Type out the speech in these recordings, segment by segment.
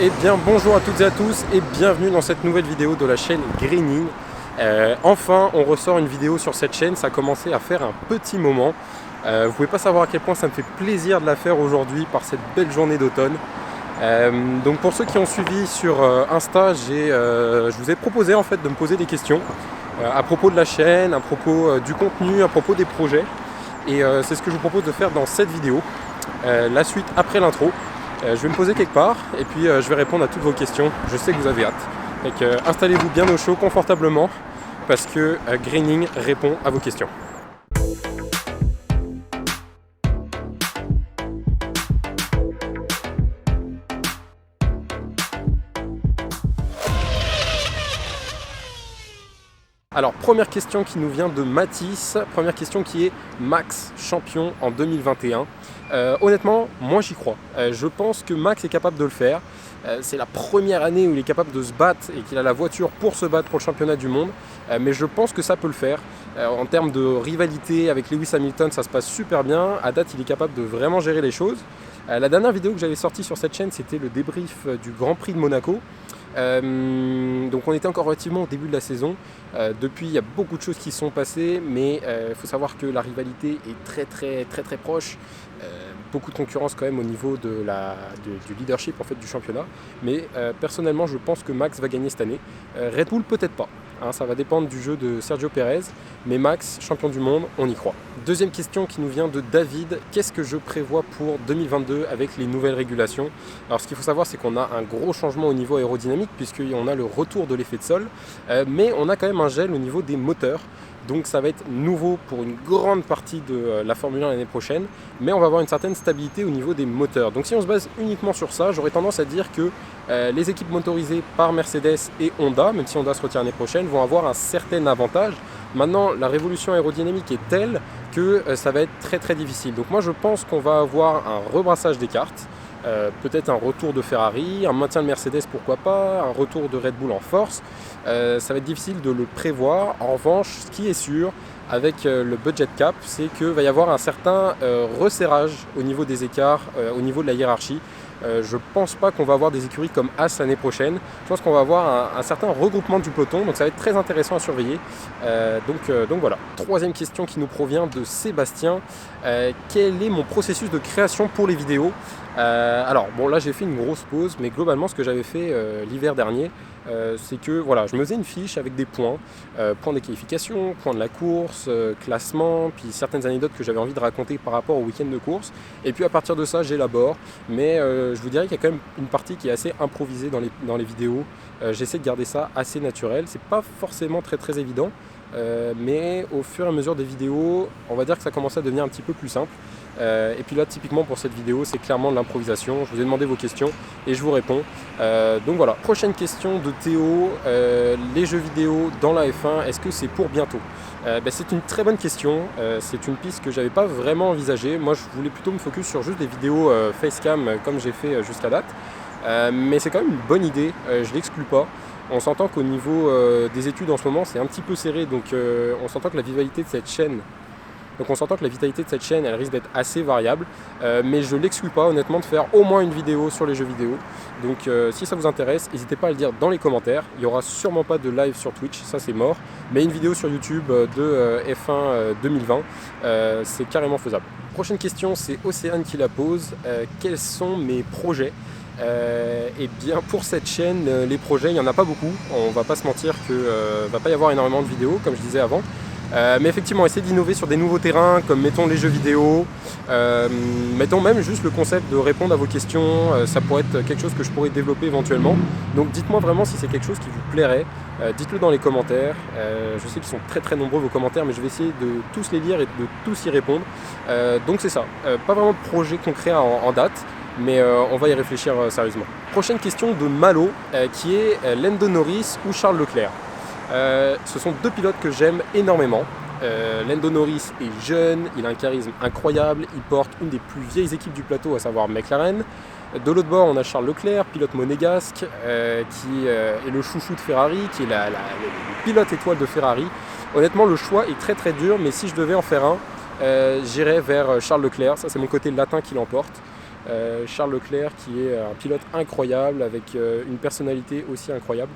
Eh bien bonjour à toutes et à tous et bienvenue dans cette nouvelle vidéo de la chaîne Greening. Enfin on ressort une vidéo sur cette chaîne, ça a commencé à faire un petit moment. Vous pouvez pas savoir à quel point ça me fait plaisir de la faire aujourd'hui par cette belle journée d'automne. Donc pour ceux qui ont suivi sur Insta, je vous ai proposé en fait de me poser des questions à propos de la chaîne, à propos du contenu, à propos des projets. Et c'est ce que je vous propose de faire dans cette vidéo. La suite après l'intro. Je vais me poser quelque part et puis je vais répondre à toutes vos questions. Je sais que vous avez hâte. Donc installez-vous bien au chaud, confortablement, parce que Greening répond à vos questions. Alors première question qui nous vient de Mathis, première question qui est Max champion en 2021. Honnêtement, moi j'y crois. Je pense que Max est capable de le faire. C'est la première année où il est capable de se battre et qu'il a la voiture pour se battre pour le championnat du monde. Mais je pense que ça peut le faire. En termes de rivalité avec Lewis Hamilton, ça se passe super bien. À date, il est capable de vraiment gérer les choses. La dernière vidéo que j'avais sortie sur cette chaîne, c'était le débrief du Grand Prix de Monaco. Donc on était encore relativement au début de la saison. Depuis il y a beaucoup de choses qui sont passées, mais il faut savoir que la rivalité est très proche. Beaucoup de concurrence quand même au niveau du leadership en fait, du championnat. Mais personnellement je pense que Max va gagner cette année. Red Bull peut-être pas. Ça va dépendre du jeu de Sergio Pérez, mais Max, champion du monde, on y croit. Deuxième question qui nous vient de David, qu'est-ce que je prévois pour 2022 avec les nouvelles régulations? Alors ce qu'il faut savoir, c'est qu'on a un gros changement au niveau aérodynamique, puisqu'on a le retour de l'effet de sol, mais on a quand même un gel au niveau des moteurs. Donc ça va être nouveau pour une grande partie de la Formule 1 l'année prochaine, mais on va avoir une certaine stabilité au niveau des moteurs. Donc si on se base uniquement sur ça, j'aurais tendance à dire que les équipes motorisées par Mercedes et Honda, même si Honda se retire l'année prochaine, vont avoir un certain avantage. Maintenant, la révolution aérodynamique est telle que ça va être très difficile. Donc moi je pense qu'on va avoir un rebrassage des cartes. Peut-être un retour de Ferrari, un maintien de Mercedes pourquoi pas, un retour de Red Bull en force. Ça va être difficile de le prévoir. En revanche, ce qui est sûr avec le budget cap, c'est qu'il va y avoir un certain resserrage au niveau des écarts, au niveau de la hiérarchie. Je ne pense pas qu'on va avoir des écuries comme As l'année prochaine. Je pense qu'on va avoir un certain regroupement du peloton, donc ça va être très intéressant à surveiller. Donc voilà. Troisième question qui nous provient de Sébastien. Quel est mon processus de création pour les vidéos? Alors bon, là j'ai fait une grosse pause, mais globalement ce que j'avais fait l'hiver dernier, c'est que voilà, je me faisais une fiche avec des points, points des qualifications, points de la course, classement, puis certaines anecdotes que j'avais envie de raconter par rapport au week-end de course. Et puis à partir de ça, j'élabore. Mais je vous dirais qu'il y a quand même une partie qui est assez improvisée dans les vidéos. J'essaie de garder ça assez naturel. C'est pas forcément très évident, mais au fur et à mesure des vidéos, on va dire que ça commence à devenir un petit peu plus simple. Et puis là typiquement pour cette vidéo c'est clairement de l'improvisation. Je vous ai demandé vos questions et je vous réponds. Donc voilà, prochaine question de Théo. Les jeux vidéo dans la F1, est-ce que c'est pour bientôt? C'est une très bonne question. C'est une piste que j'avais pas vraiment envisagée. Moi je voulais plutôt me focus sur juste des vidéos facecam comme j'ai fait jusqu'à date. Mais c'est quand même une bonne idée, je l'exclus pas. On s'entend qu'au niveau des études en ce moment c'est un petit peu serré, donc on s'entend que la vitalité de cette chaîne elle risque d'être assez variable, mais je ne l'exclus pas honnêtement de faire au moins une vidéo sur les jeux vidéo. Donc si ça vous intéresse, n'hésitez pas à le dire dans les commentaires. Il n'y aura sûrement pas de live sur Twitch, ça c'est mort, mais une vidéo sur YouTube de F1 2020, c'est carrément faisable. Prochaine question, c'est Océane qui la pose. Quels sont mes projets? Et bien pour cette chaîne, les projets, il n'y en a pas beaucoup. On va pas se mentir qu'il ne va pas y avoir énormément de vidéos, comme je disais avant. Mais effectivement, essayer d'innover sur des nouveaux terrains, comme mettons les jeux vidéo, mettons même juste le concept de répondre à vos questions, ça pourrait être quelque chose que je pourrais développer éventuellement. Donc dites-moi vraiment si c'est quelque chose qui vous plairait, dites-le dans les commentaires. Je sais qu'ils sont très nombreux vos commentaires, mais je vais essayer de tous les lire et de tous y répondre. Donc c'est ça, pas vraiment de projet concret en date, mais on va y réfléchir sérieusement. Prochaine question de Malo, qui est Lando Norris ou Charles Leclerc. Ce sont deux pilotes que j'aime énormément. Lando Norris est jeune, il a un charisme incroyable, il porte une des plus vieilles équipes du plateau, à savoir McLaren. De l'autre bord, on a Charles Leclerc, pilote monégasque, qui est le chouchou de Ferrari, qui est le pilote étoile de Ferrari. Honnêtement, le choix est très dur, mais si je devais en faire un, j'irais vers Charles Leclerc. Ça, c'est mon côté latin qui l'emporte. Charles Leclerc qui est un pilote incroyable avec une personnalité aussi incroyable.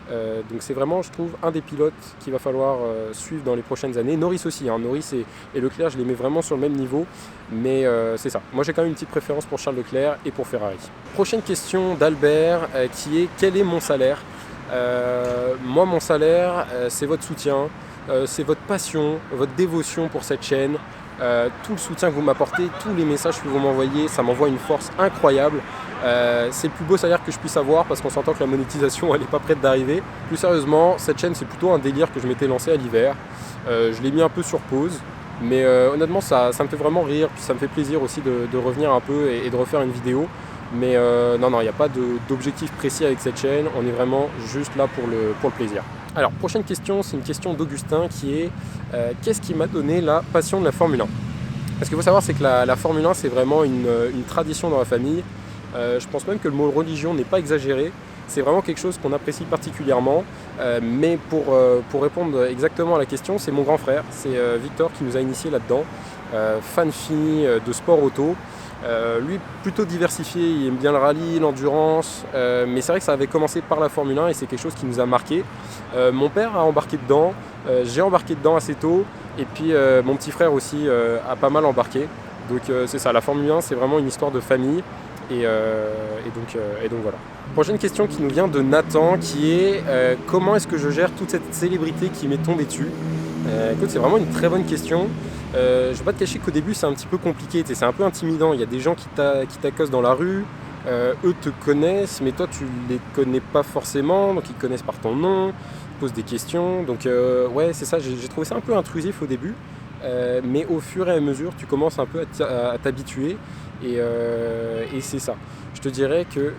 Donc c'est vraiment, je trouve, un des pilotes qu'il va falloir suivre dans les prochaines années. Norris aussi, hein. Norris et Leclerc, je les mets vraiment sur le même niveau, mais c'est ça. Moi j'ai quand même une petite préférence pour Charles Leclerc et pour Ferrari. Prochaine question d'Albert qui est: quel est mon salaire? Moi mon salaire, c'est votre soutien, c'est votre passion, votre dévotion pour cette chaîne. Tout le soutien que vous m'apportez, tous les messages que vous m'envoyez, ça m'envoie une force incroyable. C'est le plus beau salaire que je puisse avoir parce qu'on s'entend que la monétisation elle n'est pas prête d'arriver. Plus sérieusement, cette chaîne c'est plutôt un délire que je m'étais lancé à l'hiver. Je l'ai mis un peu sur pause, mais honnêtement ça me fait vraiment rire, puis ça me fait plaisir aussi de revenir un peu et de refaire une vidéo. Mais non, il n'y a pas d'objectif précis avec cette chaîne, on est vraiment juste là pour le plaisir. Alors, prochaine question, c'est une question d'Augustin qui est qu'est-ce qui m'a donné la passion de la Formule 1? Parce qu'il faut savoir, c'est que la Formule 1, c'est vraiment une tradition dans la famille. Je pense même que le mot religion n'est pas exagéré. C'est vraiment quelque chose qu'on apprécie particulièrement. Mais pour répondre exactement à la question, c'est mon grand frère, c'est Victor qui nous a initiés là-dedans. Fan fini de sport auto. Lui plutôt diversifié, il aime bien le rallye, l'endurance, mais c'est vrai que ça avait commencé par la Formule 1 et c'est quelque chose qui nous a marqué. Mon père a embarqué dedans, j'ai embarqué dedans assez tôt, et puis mon petit frère aussi a pas mal embarqué. Donc c'est ça, la Formule 1 c'est vraiment une histoire de famille, et donc voilà. Prochaine question qui nous vient de Nathan qui est comment est-ce que je gère toute cette célébrité qui m'est tombée dessus? Écoute, c'est vraiment une très bonne question. Je ne vais pas te cacher qu'au début c'est un petit peu compliqué, c'est un peu intimidant, il y a des gens qui t'accostent dans la rue, eux te connaissent mais toi tu les connais pas forcément, donc ils te connaissent par ton nom, ils te posent des questions, donc ouais c'est ça, j'ai trouvé ça un peu intrusif au début, mais au fur et à mesure tu commences un peu à t'habituer et c'est ça. Je te dirais que...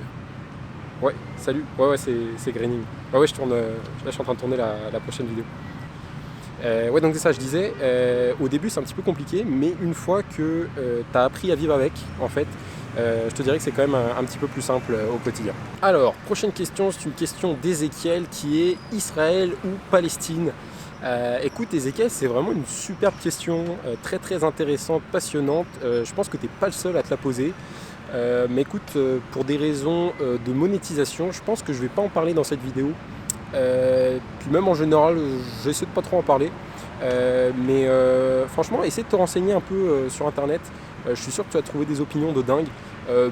Ouais, salut, ouais c'est Graining. Ouais je tourne, là je suis en train de tourner la prochaine vidéo. Ouais, donc c'est ça, je disais, au début c'est un petit peu compliqué, mais une fois que tu as appris à vivre avec, en fait, je te dirais que c'est quand même un petit peu plus simple au quotidien. Alors, prochaine question, c'est une question d'Ézéchiel qui est Israël ou Palestine? Écoute Ézéchiel, c'est vraiment une superbe question, très très intéressante, passionnante. Je pense que tu n'es pas le seul à te la poser. Mais écoute, pour des raisons de monétisation, je pense que je ne vais pas en parler dans cette vidéo. Puis même en général, j'essaie de pas trop en parler. Mais franchement, essaie de te renseigner un peu sur internet. Je suis sûr que tu vas trouver des opinions de dingue.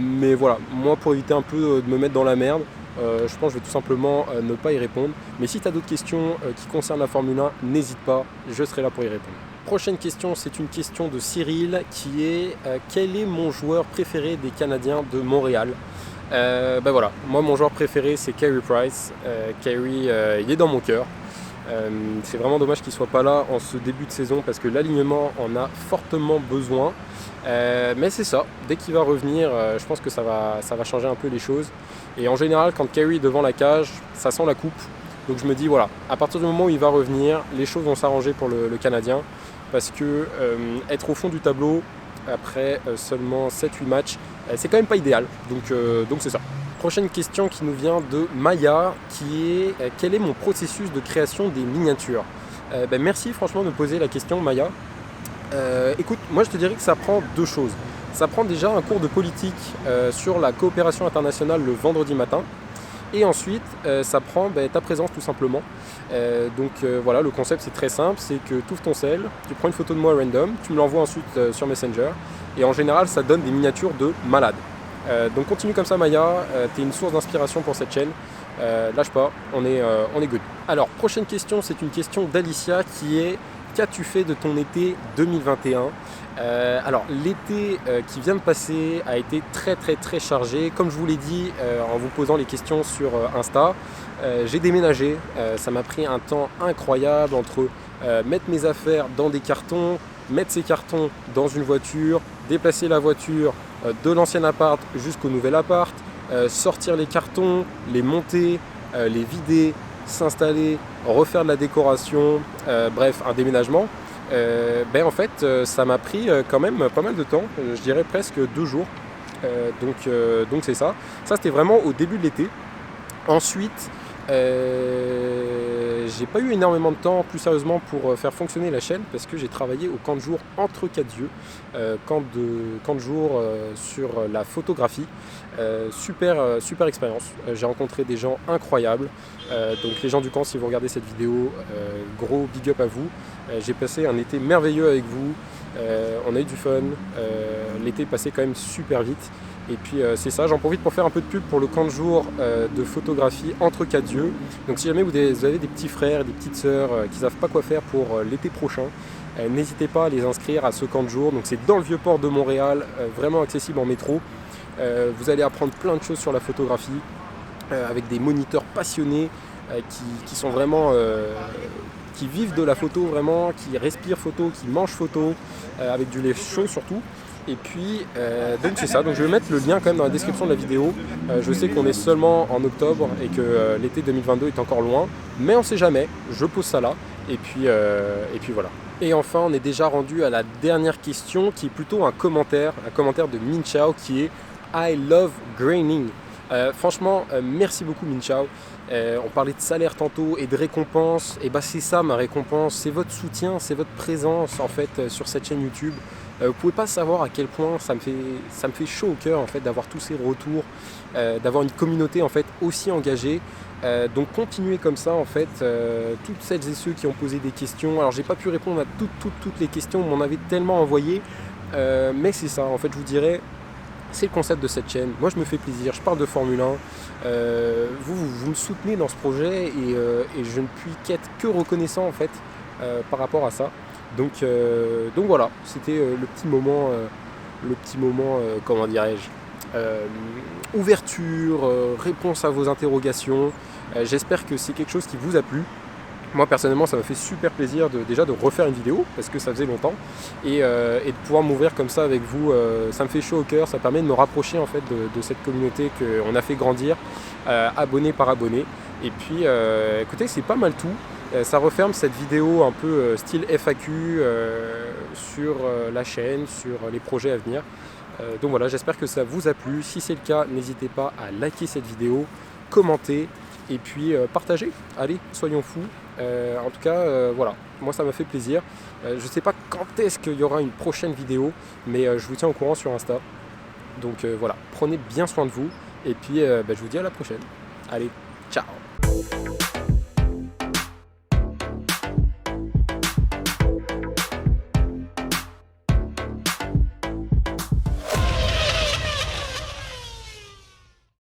Mais voilà, moi pour éviter un peu de me mettre dans la merde, je pense que je vais tout simplement ne pas y répondre. Mais si tu as d'autres questions qui concernent la Formule 1, n'hésite pas, je serai là pour y répondre. Prochaine question, c'est une question de Cyril qui est quel est mon joueur préféré des Canadiens de Montréal? Ben voilà, moi mon joueur préféré c'est Carey Price. Carey il est dans mon cœur. C'est vraiment dommage qu'il ne soit pas là en ce début de saison parce que l'alignement en a fortement besoin. Mais c'est ça, dès qu'il va revenir, je pense que ça va changer un peu les choses. Et en général, quand Carey est devant la cage, ça sent la coupe. Donc je me dis voilà, à partir du moment où il va revenir, les choses vont s'arranger pour le Canadien. Parce que être au fond du tableau après seulement 7-8 matchs, c'est quand même pas idéal. Donc c'est ça. Prochaine question qui nous vient de Maya qui est quel est mon processus de création des miniatures? Merci franchement de me poser la question Maya. Écoute, moi je te dirais que ça prend deux choses. Ça prend déjà un cours de politique sur la coopération internationale le vendredi matin. Et ensuite, ça prend ta présence tout simplement. Voilà, le concept c'est très simple, c'est que tu ouvres ton cell, tu prends une photo de moi random, tu me l'envoies ensuite sur Messenger. Et en général, ça donne des miniatures de malades. Donc continue comme ça Maya, tu es une source d'inspiration pour cette chaîne. Lâche pas, on est good. Alors, prochaine question, c'est une question d'Alicia qui est qu'as-tu fait de ton été 2021? Alors l'été qui vient de passer a été très très très chargé. Comme je vous l'ai dit en vous posant les questions sur Insta, j'ai déménagé. Ça m'a pris un temps incroyable entre mettre mes affaires dans des cartons, mettre ces cartons dans une voiture, déplacer la voiture de l'ancien appart jusqu'au nouvel appart, sortir les cartons, les monter, les vider, s'installer, refaire de la décoration, bref un déménagement. En fait ça m'a pris quand même pas mal de temps, je dirais presque 2 jours. Donc c'est ça. Ça c'était vraiment au début de l'été. Ensuite j'ai pas eu énormément de temps, plus sérieusement, pour faire fonctionner la chaîne parce que j'ai travaillé au camp de jour Entre Quatre Yeux, camp de jour sur la photographie. Super expérience. J'ai rencontré des gens incroyables. Donc les gens du camp, si vous regardez cette vidéo, gros big up à vous. J'ai passé un été merveilleux avec vous. On a eu du fun. L'été est passé quand même super vite. Et puis c'est ça, j'en profite pour faire un peu de pub pour le camp de jour de photographie Entre Quatre Yeux. Donc si jamais vous avez des petits frères et des petites sœurs qui ne savent pas quoi faire pour l'été prochain, n'hésitez pas à les inscrire à ce camp de jour. Donc c'est dans le Vieux-Port de Montréal, vraiment accessible en métro. Vous allez apprendre plein de choses sur la photographie avec des moniteurs passionnés qui sont vraiment... qui vivent de la photo vraiment, qui respirent photo, qui mangent photo, avec du lait chaud surtout. Et puis, donc c'est ça, donc je vais mettre le lien quand même dans la description de la vidéo. Je sais qu'on est seulement en octobre et que l'été 2022 est encore loin, mais on sait jamais, je pose ça là, et puis voilà. Et enfin, on est déjà rendu à la dernière question qui est plutôt un commentaire de Minchao qui est « I love graining ». Franchement, merci beaucoup Minchao. On parlait de salaire tantôt et de récompense, et bah c'est ça ma récompense, c'est votre soutien, c'est votre présence en fait sur cette chaîne YouTube. Vous pouvez pas savoir à quel point ça me fait chaud au cœur en fait d'avoir tous ces retours, d'avoir une communauté en fait aussi engagée. Donc continuez comme ça en fait, toutes celles et ceux qui ont posé des questions. Alors j'ai pas pu répondre à toutes les questions, on m'en avait tellement envoyé, mais c'est ça en fait, je vous dirais. C'est le concept de cette chaîne. Moi, je me fais plaisir. Je parle de Formule 1. Vous me soutenez dans ce projet et je ne puis qu'être que reconnaissant en fait par rapport à ça. Donc voilà, c'était le petit moment, comment dirais-je, ouverture, réponse à vos interrogations. J'espère que c'est quelque chose qui vous a plu. Moi personnellement ça m'a fait super plaisir déjà de refaire une vidéo parce que ça faisait longtemps et de pouvoir m'ouvrir comme ça avec vous, ça me fait chaud au cœur, ça permet de me rapprocher en fait de cette communauté qu'on a fait grandir, abonné par abonné. Et puis écoutez, c'est pas mal tout, ça referme cette vidéo un peu style FAQ sur la chaîne, sur les projets à venir. Donc voilà, j'espère que ça vous a plu. Si c'est le cas, n'hésitez pas à liker cette vidéo, commenter et puis partager. Allez, soyons fous. En tout cas, voilà, moi ça m'a fait plaisir. Je ne sais pas quand est-ce qu'il y aura une prochaine vidéo, mais je vous tiens au courant sur Insta. Donc voilà, prenez bien soin de vous et puis je vous dis à la prochaine. Allez, ciao!